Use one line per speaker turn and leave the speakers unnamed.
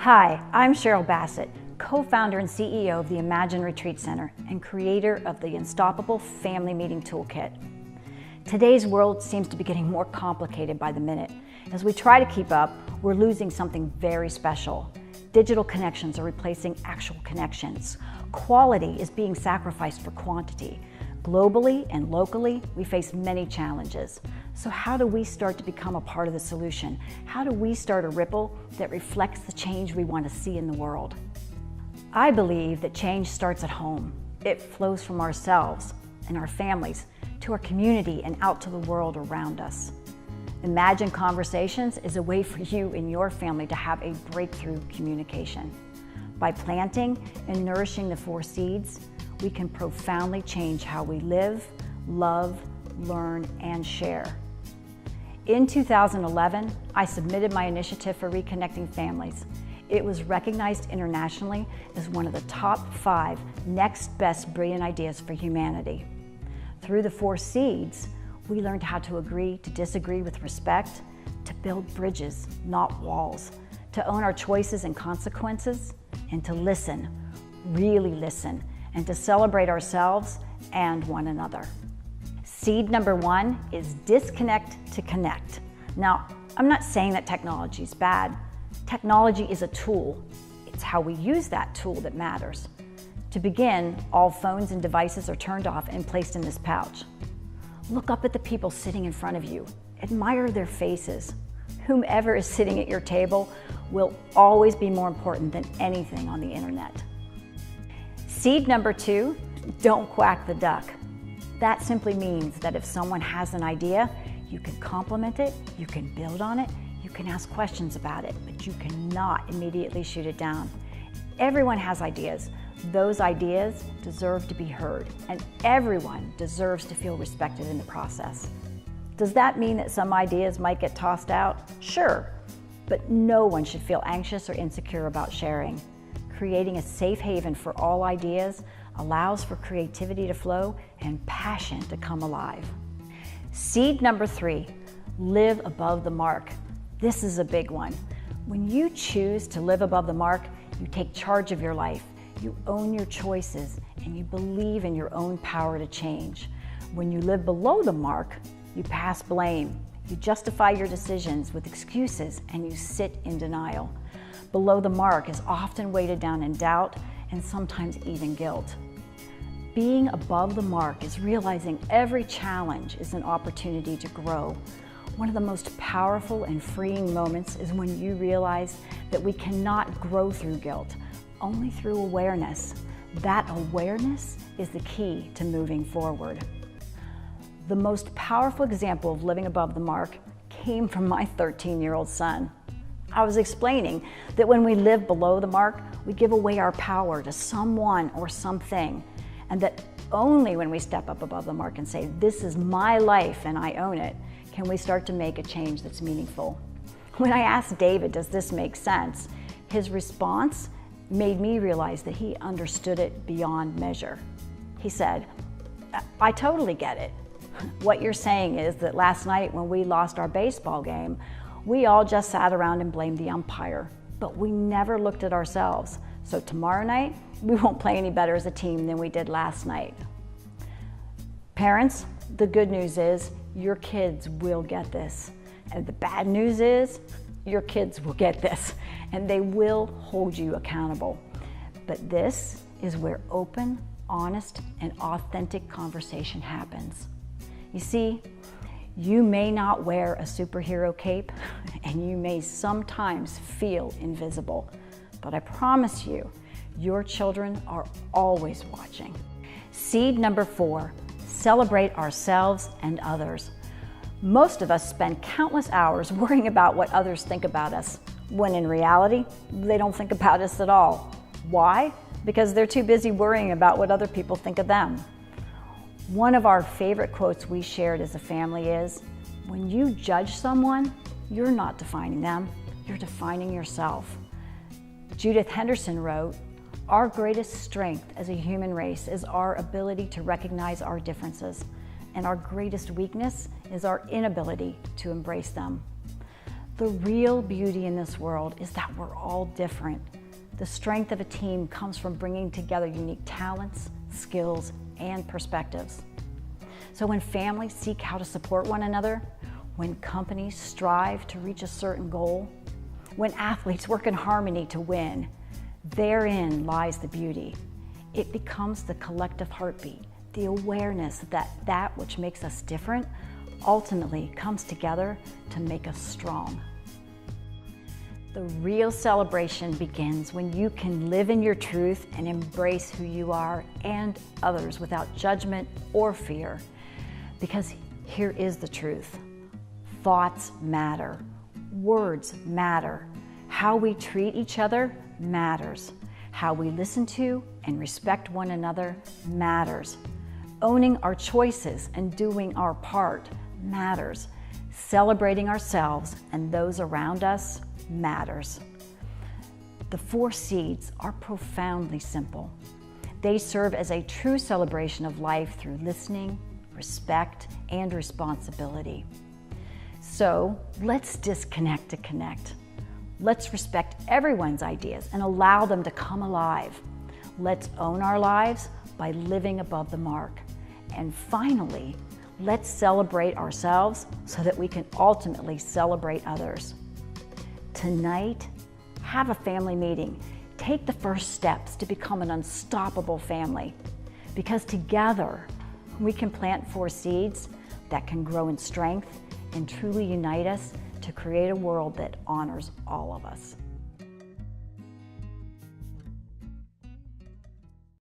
Hi, I'm Cheryl Bassett, co-founder and CEO of the Imagine Retreat Center and creator of the Unstoppable Family Meeting Toolkit. Today's world seems to be getting more complicated by the minute. As we try to keep up, we're losing something very special. Digital connections are replacing actual connections. Quality is being sacrificed for quantity. Globally and locally, we face many challenges. So how do we start to become a part of the solution? How do we start a ripple that reflects the change we want to see in the world? I believe that change starts at home. It flows from ourselves and our families to our community and out to the world around us. Imagine Conversations is a way for you and your family to have a breakthrough communication. By planting and nourishing the 4 seeds, we can profoundly change how we live, love, learn, and share. In 2011, I submitted my initiative for Reconnecting Families. It was recognized internationally as one of the top 5 next best brilliant ideas for humanity. Through the 4 seeds, we learned how to agree to disagree with respect, to build bridges, not walls, to own our choices and consequences, and to listen, really listen, and to celebrate ourselves and one another. Seed number 1 is disconnect to connect. Now, I'm not saying that technology is bad. Technology is a tool. It's how we use that tool that matters. To begin, all phones and devices are turned off and placed in this pouch. Look up at the people sitting in front of you. Admire their faces. Whomever is sitting at your table will always be more important than anything on the internet. Seed number 2, don't quack the duck. That simply means that if someone has an idea, you can compliment it, you can build on it, you can ask questions about it, but you cannot immediately shoot it down. Everyone has ideas. Those ideas deserve to be heard, and everyone deserves to feel respected in the process. Does that mean that some ideas might get tossed out? Sure, but no one should feel anxious or insecure about sharing. Creating a safe haven for all ideas allows for creativity to flow and passion to come alive. Seed number 3, live above the mark. This is a big one. When you choose to live above the mark, you take charge of your life, you own your choices, and you believe in your own power to change. When you live below the mark, you pass blame, you justify your decisions with excuses, and you sit in denial. Below the mark is often weighted down in doubt and sometimes even guilt. Being above the mark is realizing every challenge is an opportunity to grow. One of the most powerful and freeing moments is when you realize that we cannot grow through guilt, only through awareness. That awareness is the key to moving forward. The most powerful example of living above the mark came from my 13-year-old son. I was explaining that when we live below the mark, we give away our power to someone or something, and that only when we step up above the mark and say, this is my life and I own it, can we start to make a change that's meaningful. When I asked David, does this make sense? His response made me realize that he understood it beyond measure. He said, I totally get it. What you're saying is that last night when we lost our baseball game, we all just sat around and blamed the umpire, but we never looked at ourselves. So tomorrow night, we won't play any better as a team than we did last night. Parents, the good news is your kids will get this. And the bad news is your kids will get this, and they will hold you accountable. But this is where open, honest, and authentic conversation happens. You see, you may not wear a superhero cape, and you may sometimes feel invisible, but I promise you, your children are always watching. Seed number 4, celebrate ourselves and others. Most of us spend countless hours worrying about what others think about us, when in reality, they don't think about us at all. Why? Because they're too busy worrying about what other people think of them. One of our favorite quotes we shared as a family is, when you judge someone, you're not defining them, you're defining yourself. Judith Henderson wrote, our greatest strength as a human race is our ability to recognize our differences, and our greatest weakness is our inability to embrace them. The real beauty in this world is that we're all different. The strength of a team comes from bringing together unique talents, skills, and perspectives. So when families seek how to support one another, when companies strive to reach a certain goal, when athletes work in harmony to win, therein lies the beauty. It becomes the collective heartbeat, the awareness that that which makes us different ultimately comes together to make us strong. The real celebration begins when you can live in your truth and embrace who you are and others without judgment or fear. Because here is the truth. Thoughts matter. Words matter. How we treat each other matters. How we listen to and respect one another matters. Owning our choices and doing our part matters. Celebrating ourselves and those around us matters. The 4 seeds are profoundly simple. They serve as a true celebration of life through listening, respect, and responsibility. So let's disconnect to connect. Let's respect everyone's ideas and allow them to come alive. Let's own our lives by living above the mark. And finally, let's celebrate ourselves so that we can ultimately celebrate others. Tonight, have a family meeting. Take the first steps to become an unstoppable family. Because together, we can plant 4 seeds that can grow in strength and truly unite us to create a world that honors all of us.